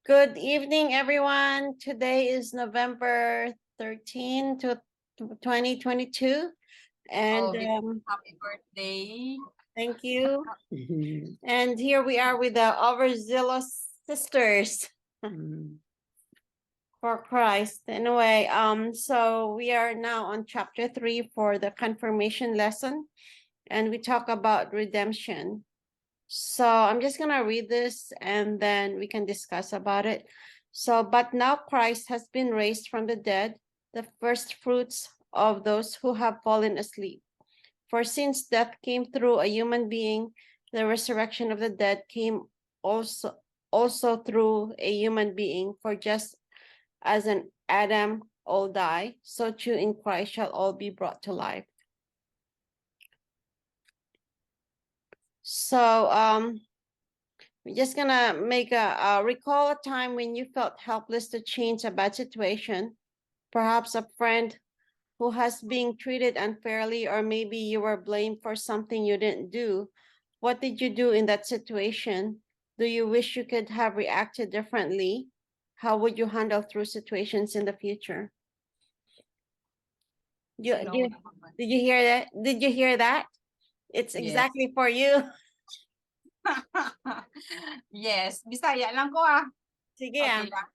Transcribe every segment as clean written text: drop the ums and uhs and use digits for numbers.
Good evening, everyone. Today is November 13 to 2022. And Happy birthday. thank you. And here we are with the Overzealous Sisters for Christ. Anyway, so we are now on chapter 3 for the confirmation lesson, and we talk about redemption. So I'm just going to read this and then we can discuss about it. So, but now Christ has been raised from the dead, the first fruits of those who have fallen asleep. For since death came through a human being, the resurrection of the dead came also through a human being. For just as in Adam all die, so too in Christ shall all be brought to life. So, we're just gonna make recall a time when you felt helpless to change a bad situation, perhaps a friend who has been treated unfairly, or maybe you were blamed for something you didn't do. What did you do in that situation? Do you wish you could have reacted differently? How would you handle through situations in the future? Did you hear that? Did you hear that? It's exactly for you. Yes, Bisaya lang ko Sige Okay lang.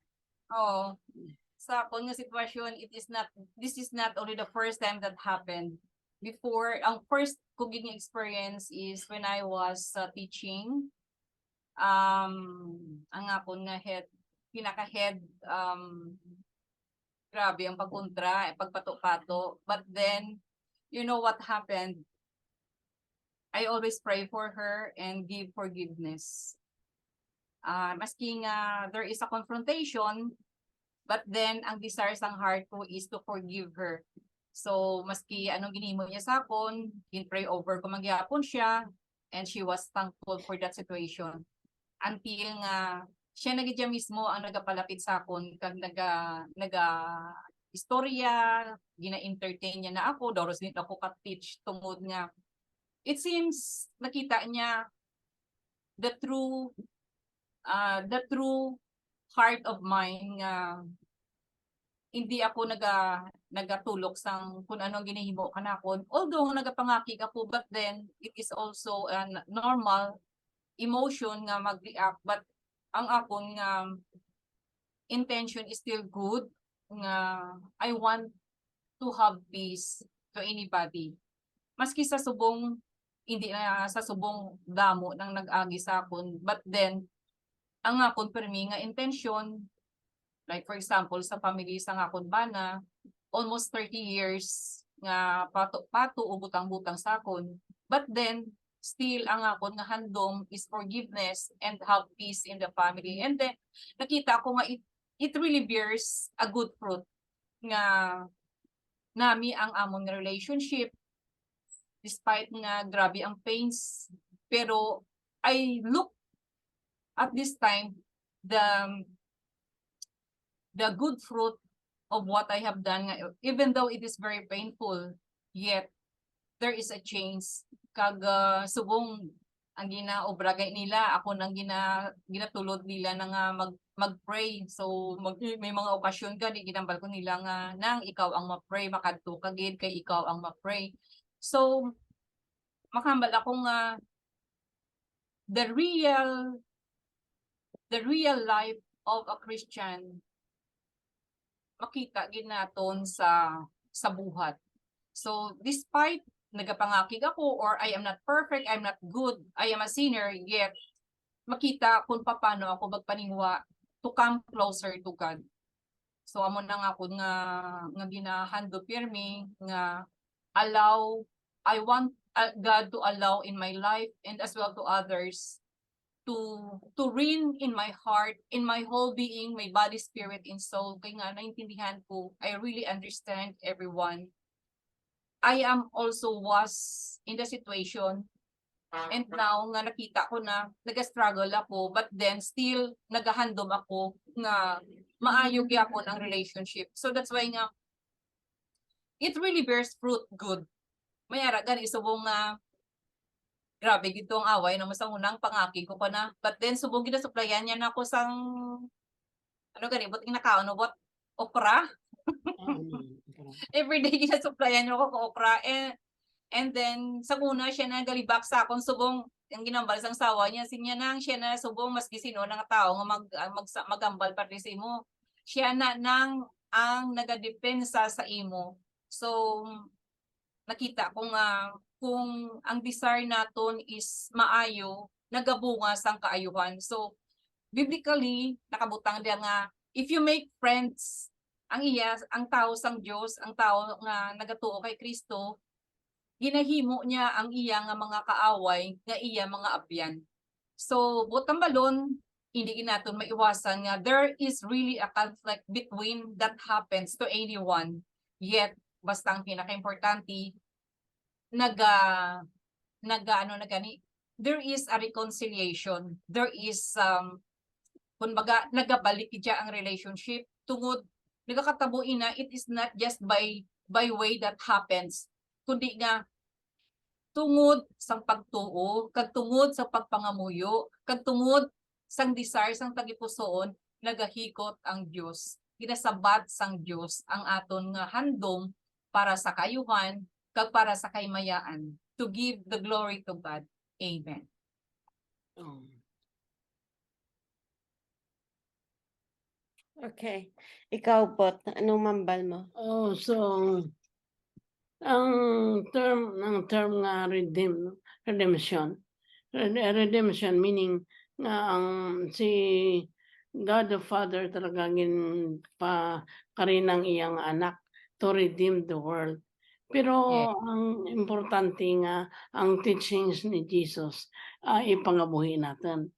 Oo. Sa akong nga sitwasyon, this is not only the first time that happened. Before, ang first cooking experience is when I was teaching. Ang akong nga pinaka-head, grabe ang pagkontra, pagpato-pato. But then, you know what happened? I always pray for her and give forgiveness. Maski nga there is a confrontation, but then ang desire sang heart ko is to forgive her. So maski anong ginimo niya sa akon, pray over ko magyapon siya, and she was thankful for that situation. Until nga siya nagidya mismo ang nagapalapit sa akon kag istorya, gina-entertain niya na ako, doros din ako ka-teach tungod nga it seems nakita niya the true heart of mine nga hindi ako nagatulok sang kung anong ginahimo kanakon. Although nagapangakig ako, but then it is also a normal emotion nga mag-react, but ang akon nga intention is still good nga I want to have peace to anybody. Maski sa subong hindi na sa subong damo nang nag-agi sa akon, but then ang akon permi nga intention, like for example sa family sa akon bana, almost 30 years nga pato-pato o butang-butang sa akon, but then still ang akon nga handom is forgiveness and have peace in the family. And then nakita ko nga it really bears a good fruit nga nami ang amon relationship despite nga grabe ang pains, pero I look at this time the good fruit of what I have done, even though it is very painful, yet there is a change. Kag subong ang ginaobragay nila, ako nang ginatulod nila na nga mag-pray. So may mga okasyon ka, di ginambal ko nila nga nang ikaw ang ma-pray, makadto ka gid kay ikaw ang ma-pray. So makambal ako nga the real life of a Christian makita gid naton sa buhat. So despite nagapangakig ako or I am not perfect, I'm not good, I am a sinner, yet makita kung paano ako magpaningwa to come closer to God. So amo na nga ako nga ginahando pirmi nga I want God to allow in my life and as well to others to reign in my heart, in my whole being, my body, spirit, and soul. Kaya nga naintindihan ko, I really understand everyone. I am also was in the situation, and now nga nakita ko na nag-struggle ako, but then still nagahandom ako nga maayo gyapon ang relationship. So that's why nga it really bears fruit good. Mayara gani subong nga grabe gito ang away naman sa unang pangaki ko pa na. But then subong ginasuplayan niya na ako sang ano gani buting nakaon bot okra. Everyday ginasuplayan niya ako ko okra and then sa una siya na galibak sa akong subong ang ginambal sang sawa niya sinya nang siya na subong mas gisino nga tao nga magambal pa rin sa imo. Siya na nang ang nagadepensa sa imo. So nakita ko nga kung ang desire naton is maayo, nagabunga sang kaayuhan. So biblically nakabutang diya nga if you make friends ang tao sang Dios, ang tao nga nagatuo kay Kristo, ginahimo niya ang iya nga mga kaaway nga iya mga abyan. So butang balon hindi naton maiwasan nga there is really a conflict between that happens to anyone. Yet basta ang pinaka-importante there is a reconciliation. There is kumbaga nagabalik diya ang relationship tungod nagakatabo ina it is not just by way that happens kundi nga tungod sang pagtuo kag tungod sa pagpangamuyo kag tungod sang desire sang tagipusoon nagahikot ang Dios ginasabat sang Dios ang aton nga handom para sa kayuhan kag para sa kaymayaan to give the glory to God. Amen. Okay. Ikaw, Bot, anong mambal mo? So ang term nga redemption meaning nga ang si God the Father talaga pa karinang iyang anak to redeem the world. Pero ang importante nga ang teachings ni Jesus ipangabuhi natin.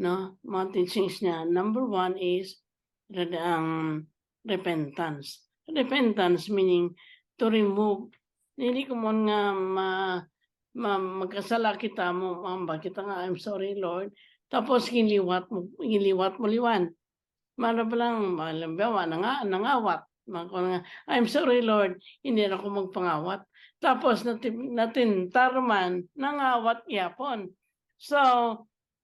No? Mga teachings niya. Number 1 is ang repentance. Repentance meaning to remove. Hindi ko mo nga magkasala kita mo, kita nga, I'm sorry Lord. Tapos giliwat mo liwan. Mara pa lang, halimbawa, nangawat. I'm sorry Lord, hindi na ako magpangawat. Tapos natin tarman, nangawat yapon. So,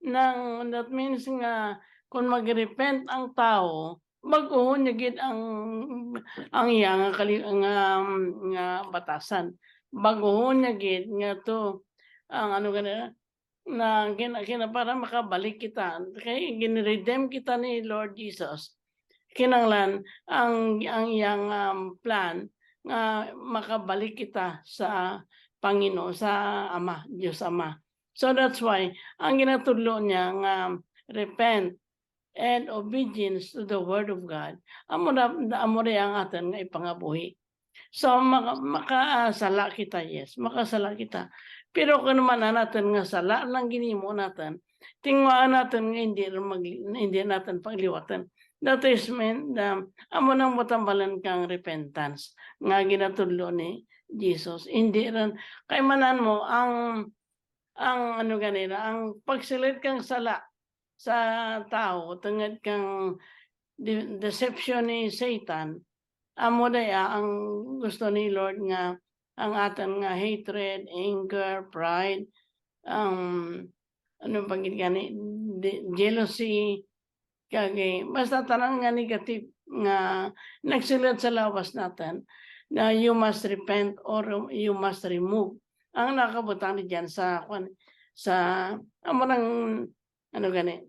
that means nga, kung mag-repent ang tao, mag-uhon niya gid ang iya nga batasan. Mag-uhon niya gid nga to ang ano ganun na para makabalik kita kay gin-redeem kita ni Lord Jesus. Kinanglan ang iyang plan nga makabalik kita sa Panginoon sa Ama, Diyos Ama. So that's why ang ginatudlo niya nga repent and obedience to the word of God. Amo ang aton nga ipangabuhi. So makasala kita, yes, makasala kita. Pero kung naman natin nga sala lang ginimo natin, tingwaan natin nga hindi natin pagliwatan. That is meant amo nang matambalan kang repentance nga ginatudlo ni Jesus. Hindi ran kay manan mo ang ano ganira ang pagsilit kang sala sa tao tungod kang deception ni Satan. Amo daya ang gusto ni Lord nga ang aton nga hatred, anger, pride, ano pang gani jealousy, kagay basta tanang nga negative nga nagsulat sa lawas natin na you must repent or you must remove. Ang nakabutang ni diyan sa amo nang ano gani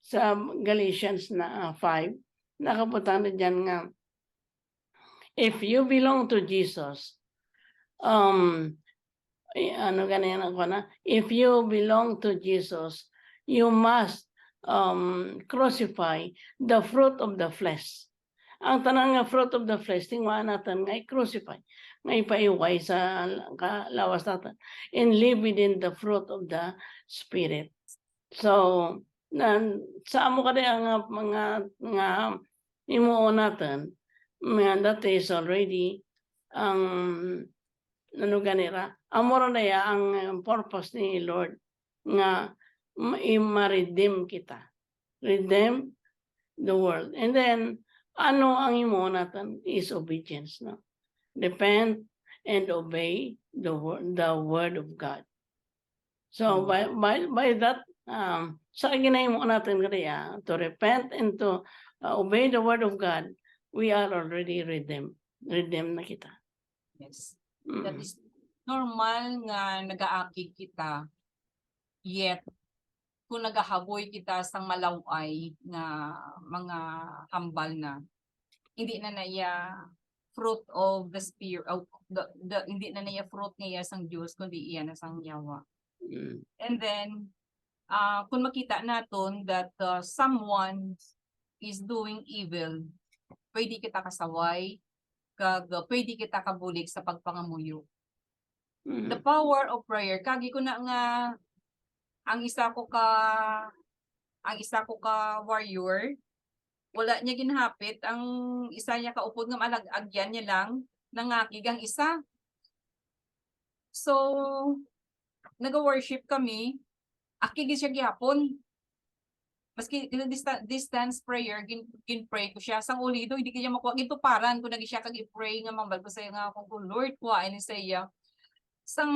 sa Galatians na 5 nakabutang ni diyan nga if you belong to Jesus, if you belong to Jesus, you must crucify the fruit of the flesh. Ang tanang nga fruit of the flesh, tingwaan natin nga i-crucify, nga ipaiway sa lawas natin, and live within the fruit of the Spirit. So, sa amo ka ang mga imuo natin, that is already ang ano ganira amoro na ya ang purpose ni Lord nga ma-redeem kita, redeem the world. And then ano ang imo natin is obedience, no? Repent and obey the word of God. So by that, sa ginahimo natin kaya to repent and to obey the word of God, we are already redeemed. Redeemed na kita. Yes. That Mm. is normal nga nagaakig kita. Yet, kung nagahaboy kita sang malaway nga mga hambal na, hindi na naya fruit of the spirit, of hindi na naya fruit nga sang Diyos, kundi iyan na sang yawa. Mm. And then, kung makita naton that someone is doing evil, pwede kita kasaway, pwede kita kabulig sa pagpangamuyo. The Mm. power of prayer, kagi ko na nga ang isa ko ka warrior, wala niya ginhapit, ang isa niya kaupod nga malagagyan niya lang nangakig ang isa. So naga-worship kami, akig siya gihapon. Maski distance prayer, gin-pray ko siya. Sang uli do, hindi kaya makuha. Gintuparan ko nagi siya kag-pray nga mambal ko sa'yo nga akong Lord, kuhain ni saya. Sang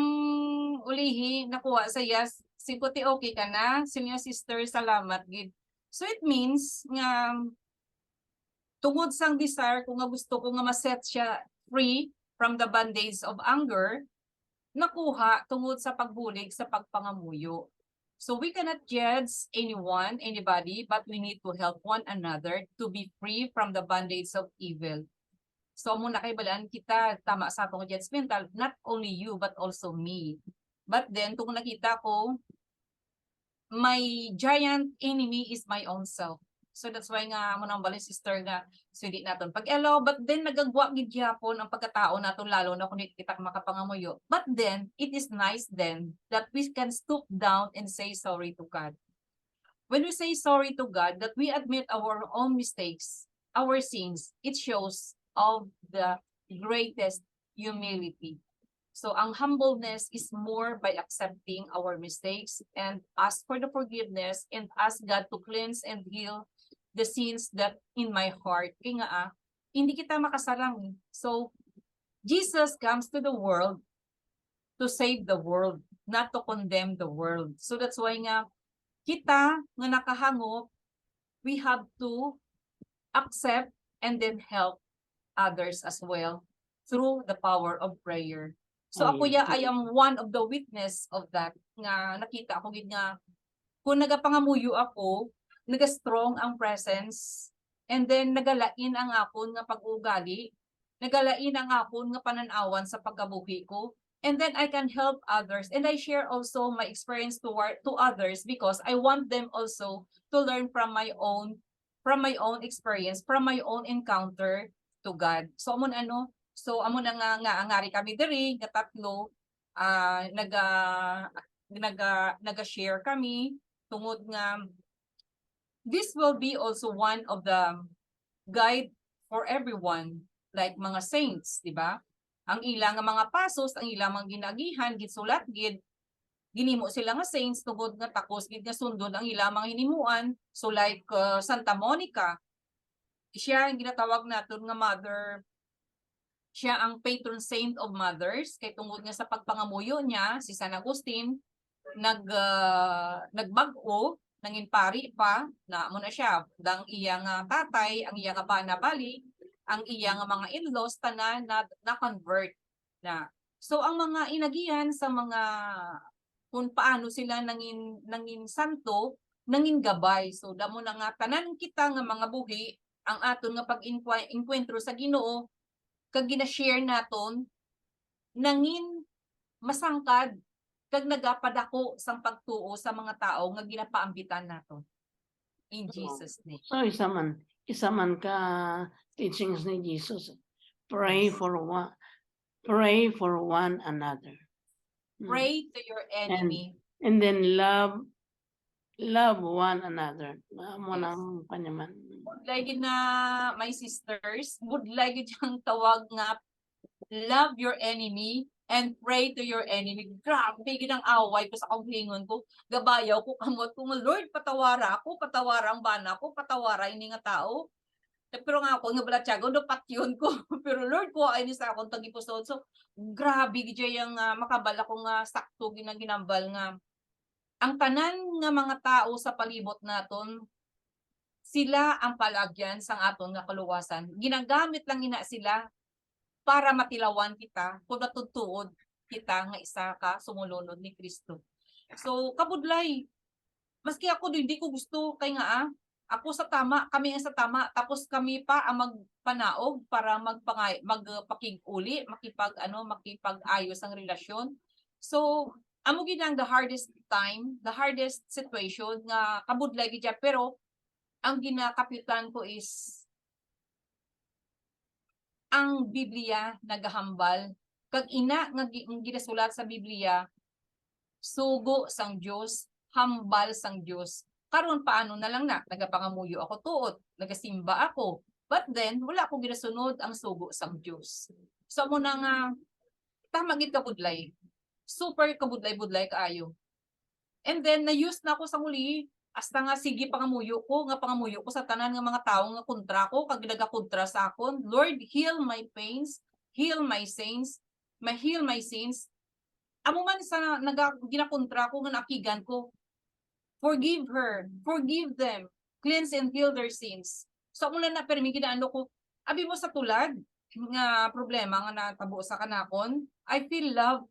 ulihi, nakuha saya, siguti okay ka na, sinya sister, salamat, gid. So it means nga, tungod sang desire ko nga gusto ko nga ma-set siya free from the bondage of anger, nakuha tungod sa pagbulig sa pagpangamuyo. So we cannot judge anyone, anybody, but we need to help one another to be free from the bondage of evil. So muna kay balaan kita, tama sa atong judgmental, not only you, but also me. But then, kung nakita ko, my giant enemy is my own self. So that's why nga mo nang balin sister nga sulit naton pag-elo, but then nagagwa gid gyapon ang pagkatao naton lalo na kung di kita makapangamuyo. But then it is nice then that we can stoop down and say sorry to God. When we say sorry to God, that we admit our own mistakes, our sins, it shows of the greatest humility. So ang humbleness is more by accepting our mistakes and ask for the forgiveness and ask God to cleanse and heal the sins that in my heart. Kaya nga hindi kita makasarang. So Jesus comes to the world to save the world, not to condemn the world. So that's why nga kita nga nakahangop, we have to accept and then help others as well through the power of prayer. So Oh, ako yes. I am one of the witness of that, nga nakita ako gid nga kung nagapangamuyo ako, naga-strong ang presence, and then nagalain ang akon nga pag-ugali, nagalain ang akon nga pananawan sa pagkabuhi ko, and then I can help others, and I share also my experience to others because I want them also to learn from my own experience, from my own encounter to God. So amon amon nga angari kami diri nga tatlo, naga-share kami tungod nga this will be also one of the guide for everyone, like mga saints, di ba? Ang ilang nga mga pasos, ang ilang mga ginagihan, gisulat gid, ginimo sila nga saints tungod nga takos gid nga sundon ang ilang mga hinimuan. So like Santa Monica, siya ang ginatawag naton nga mother, siya ang patron saint of mothers kay tungod nga sa pagpangamuyo niya si San Agustin nagbag-o nangin pari pa na mo na siya dang iyang tatay, ang iyang banabali, ang iyang mga in-laws tanan na convert na. So ang mga inagihan sa mga kung paano sila nangin santo, nangin gabay. So damo na nga tanan kita nga mga buhi ang aton nga pag-enkwentro sa Ginoo kag gina-share naton nangin masangkad kag nagapadako sang pagtuo sa mga tao nga ginapaambitan naton. In Jesus' name. So isa man ka teachings ni Jesus. Pray Yes. pray for one another. Pray to your enemy. And then love one another. Mo Yes. nang kanyaman. Like na my sisters, would like yung tawag nga love your enemy and pray to your enemy. Grabe, ginang away ko sa kauhingon ko. Gabayaw ko kamot ko, Lord, patawara ako, patawara ang bana ko, patawara ini nga tao. Pero nga ako, nga balatyago, dapat yun ko. Pero Lord, ko ay ni sa akong tagipusod. So, grabe, gidya yung makabala ko nga sakto, ginambal nga ang tanan nga mga tao sa palibot naton, sila ang palagyan sang aton nga kaluwasan. Ginagamit lang ina sila para matilawan kita kung natutuod kita nga isa ka sumulunod ni Kristo. So kabudlay, maski ako hindi ko gusto kay nga ako sa tama, kami ang sa tama, tapos kami pa ang magpanaog para magpakig-uli, makipag-ayos ang relasyon. So amo gid ang the hardest time, the hardest situation nga kabudlay gid siya. Pero ang ginakapitan ko is ang Biblia nagahambal kag ina nga ginasulat sa Biblia, sugo sang Dios, hambal sang Dios. Karon paano na lang na nagapangamuyo ako tuod, nagasimba ako, but then wala ko ginasunod ang sugo sang Dios. So mo na nga tama gid kabudlay, super kabudlay-budlay kaayo. And then na-use na ako sa muli, hasta nga sige pangamuyo ko sa tanan nga mga tawo nga kontra ko, kag nagakontra sa akon. Lord, heal my pains, heal my sins, heal my sins. Amo man sa ginakontra ko nga nakigan ko, forgive her, forgive them, cleanse and heal their sins. So amo na permi ginaano ko, abi mo sa tulad nga problema nga natabo sa kanakon, I feel love,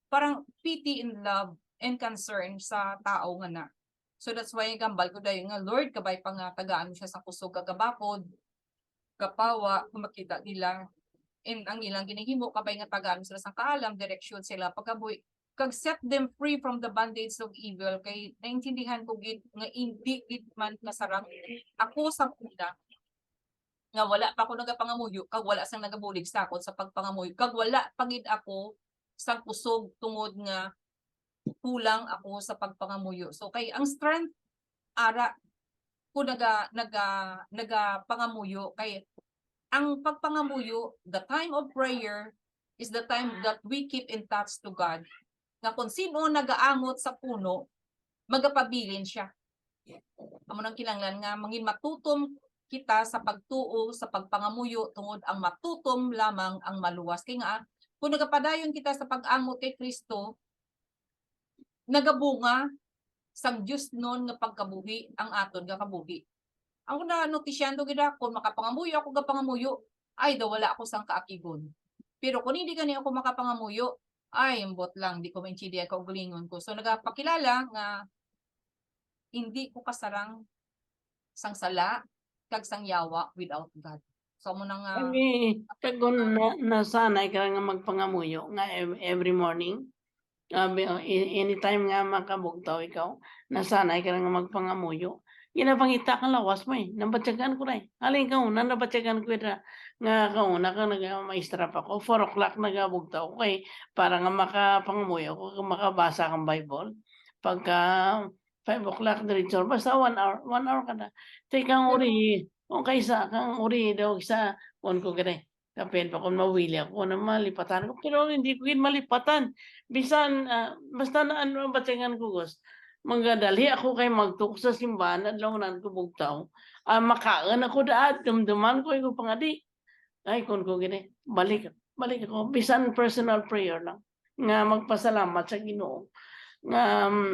parang pity and love and concern sa tao nga na. So that's why gambal ko dayon nga Lord, kabay pa nga tagaan siya sa kusog kagabakod, kapawa, kung makita nila. And ang ilang ginihimo kabay nga tagaan sila sa kaalam, direksyon sila pagkabuhi. Kag set them free from the bondage of evil. Kay naintindihan ko gid nga hindi gid man masarap. Ako sa una nga wala pa ako nagapangamuyo, kag wala sang nagabulig sa akon sa pagpangamuyo, kag wala pagid ako sa kusog tungod nga kulang ako sa pagpangamuyo. So kay ang strength ara ko pangamuyo kay ang pagpangamuyo, the time of prayer is the time that we keep in touch to God. Nga kung sino nagaangot sa puno, magapabilin siya. Amo nang kinahanglan nga mangin matutom kita sa pagtuo sa pagpangamuyo tungod ang matutom lamang ang maluwas. Kay nga kung nagapadayon kita sa pag-angot kay Kristo, nagabunga sang Dios non nga pagkabuhi ang aton nga kabuhi. Ang na notisyando gid ako makapangamuyo ako gapangamuyo, ay daw wala ako sang kaakigon. Pero kung hindi kani ako makapangamuyo, ay imbot lang di ko maintindihan ka ugalingon ko. So nagapakilala nga hindi ko kasarang sang sala kag sang yawa without God. So mo nang Pag nasanay ka nga magpangamuyo nga every morning, anytime nga makabugtaw ikaw, nasanay ka nga magpangamuyo, ginapangita ka lawas mo nabatyagan ko rin. Halin ka una, nabatyagan ko rin nga kauna ka nag-maistrap ako, 4 o'clock nagabugtaw ko para nga makapangamuyo ko, makabasa kang Bible. Pagka 5 o'clock diretso, basta 1 hour ka na. Kang uri, kang uri daw sa ko gani. Kapit pa kung mawili ako na malipatan ko. Pero hindi ko malipatan. Bisan, basta na ano batingan ko gusto. Magdali ako kay magtuk sa simbahan at launan ko bugtaw. Makaan ako daat, dumduman ko yung pangadi. Ay, kung ko gini, balik ako. Bisan personal prayer lang. Nga magpasalamat sa Ginoo. Nga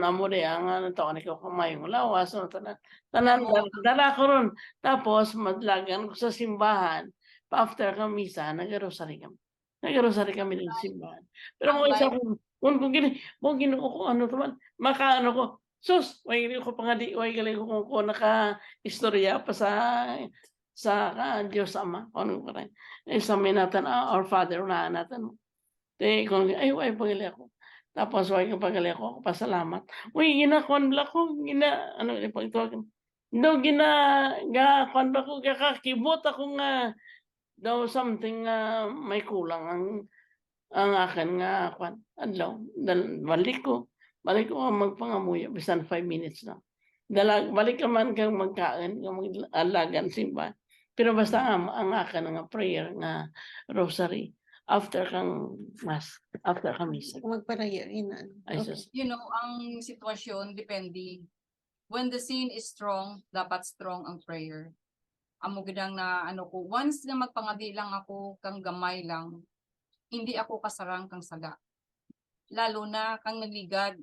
amo di ang taon ko kumayong lawas. Tanan, dala ko ron. Tapos, madlagan ko sa simbahan. After kami misa, nag-rosary kami. Nag-rosary kami ng simbahan. Pero kung isa kung ginoo ko ano naman, makaano ko, sus, way ko pangadi, way galing ko naka-istorya pa sa Diyos Ama. Ano ko rin. Sa minatan, our Father, unahan natin. Kung ay pagali ako. Tapos way ko pagali ako, pasalamat. Uy, ginakon bla ko, ano, ipagtuwagan. No, kwan ba ko, kakakibot ako nga, daw something may kulang ang akin nga kwan adlaw balik ko magpangamuyo bisan 5 minutes lang balik ka man kang magkain kang mag-alagan simbahan pero basta ang akin nga prayer nga rosary after kang mass after kang misa Magparayo inan. Okay. You know, ang sitwasyon depende. When the sin is strong, dapat strong ang prayer. Amo gidang na ano ko, once na magpangadi lang ako kang gamay lang, hindi ako kasarang kang saga. lalo na kang nagligad,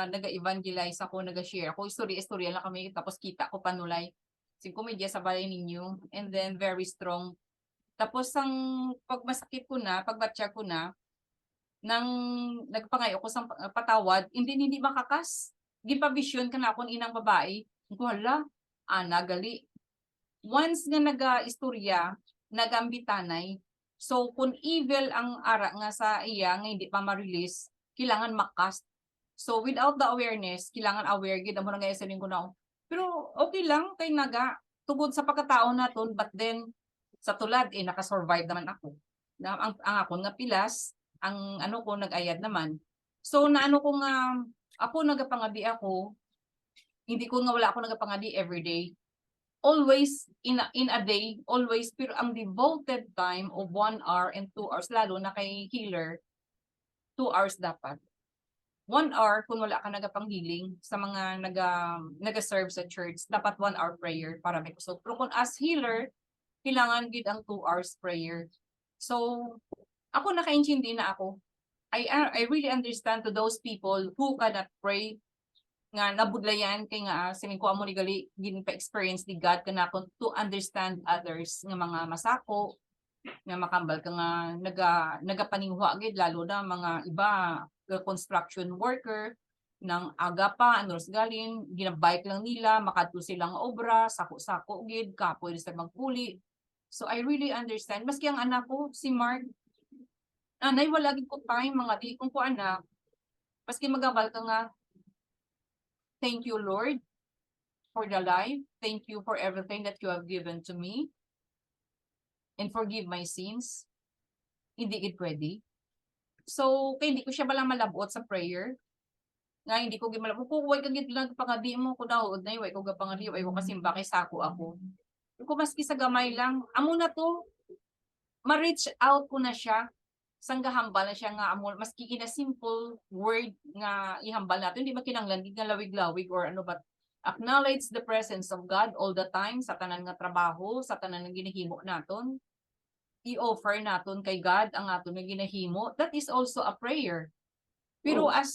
nag-evangelize ako, nag-share ako, istorya lang kami, tapos kita ko panulay. Sing komedya sa balay ninyo, and then very strong. Tapos ang pagmasakit ko na, pagbatya ko na, nang nagpangayo ko sa patawad, hindi makakas. Gipavision ka na akong inang babae. Ko hala, nagali. Once nga naga-istorya, nagambitanay, so kung evil ang ara nga sa iya nga hindi pa ma-release, kailangan makast. So without the awareness, kailangan aware gid amo nga isaling ko na. Pero okay lang kay naga tugod sa pagkatao naton, but then sa tulad naka-survive naman ako. Ang ako nga pilas, ang ano ko nag-ayad naman. So naano ko nga ako nagapangadi ako, hindi ko nga wala ako nagapangadi everyday. Always in a day, always, pero ang devoted time of 1 hour and 2 hours, lalo na kay healer, 2 hours dapat. 1 hour kung wala ka nagapang-healing sa mga naga-serve sa church, dapat 1 hour prayer para may kusog. Pero kung as healer, kailangan gid ang 2 hours prayer. So, ako nakaintindi na ako. I really understand to those people who cannot pray nga nabudlayan kay nga sining ko amo ni gali gin pa experience ni God kana kon to understand others nga mga masako nga makambal ka nga nagapaningwa gid, lalo na mga iba construction worker ng aga pa anos galing ginabike lang nila makadto silang obra sako-sako gid kapoy sa magkuli. So I really understand, maski ang anak ko si Mark, anay wala gid ko time mga di kung ko anak, maski magabal ka nga, thank you, Lord, for the life. Thank you for everything that you have given to me. And forgive my sins. Hindi gid pwede. So, kaya hindi ko siya balang malabot sa prayer. Nga hindi ko gid malabot. Kung way kagid lang pangadi mo ko daw, way ko gapangadi, way ko kasimba kay sako ako. Kung maski sa gamay lang, amo na to, ma-reach out ko na siya. Sanggahambal na siya nga amo, maski in a simple word nga ihambal natin, hindi makinanglan gid nga lawig-lawig or ano, but acknowledge the presence of God all the time sa tanan nga trabaho, sa tanan nga ginahimo naton. I-offer naton kay God ang aton nga ginahimo. That is also a prayer. Pero as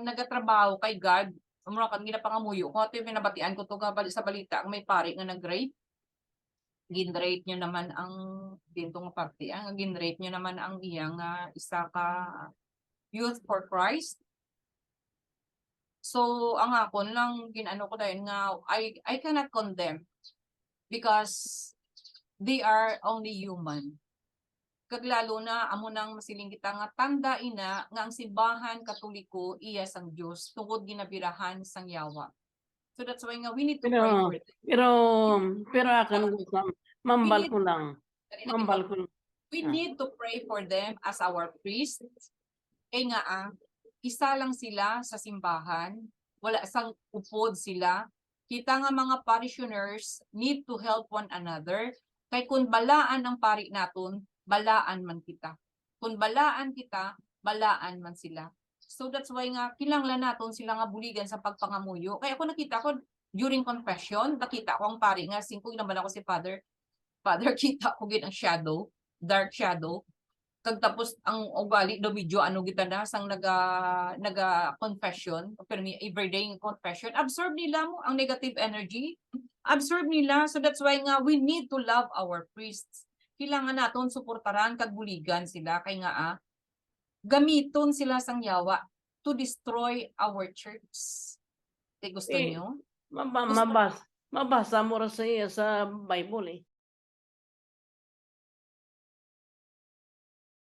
nagatrabaho kay God, amo kan ginapangamuyo ko ato pinabatian ko to sa balita may pari nga nag-rape. Ginrate niya naman ang dintong parte, ang ginrate niya naman ang iyang isa ka Youth for Christ. So ang akon lang ginano ko dahil nga I cannot condemn because they are only human. Kaglalo na amo nang masiling kita nga tanda ina nga ang simbahan Katoliko iya sang Dios tungod ginabirahan sang yawa. So that's why nga we need to pray for them. Pero akan mambal ko lang. We need to pray for them as our priests. Kaya nga isa lang sila sa simbahan, wala sang upod sila. Kita nga mga parishioners need to help one another. Kay kung balaan ang pari naton, balaan man kita. Kung balaan kita, balaan man sila. So that's why nga kinahanglan naton sila nga buligan sa pagpangamuyo. Kaya ako nakita ko during confession, nakita ko ang pari nga singko naman ako si Father, kita ko gid ang shadow, dark shadow. Kag tapos ang ugali do medyo ano kita na sang naga confession, pero everyday confession, absorb nila mo ang negative energy. Absorb nila. So that's why nga we need to love our priests. Kailangan naton suportaran kag buligan sila kay nga gamiton sila sang yawa to destroy our church. Gusto niyo? Mabasa mo ra sa Bible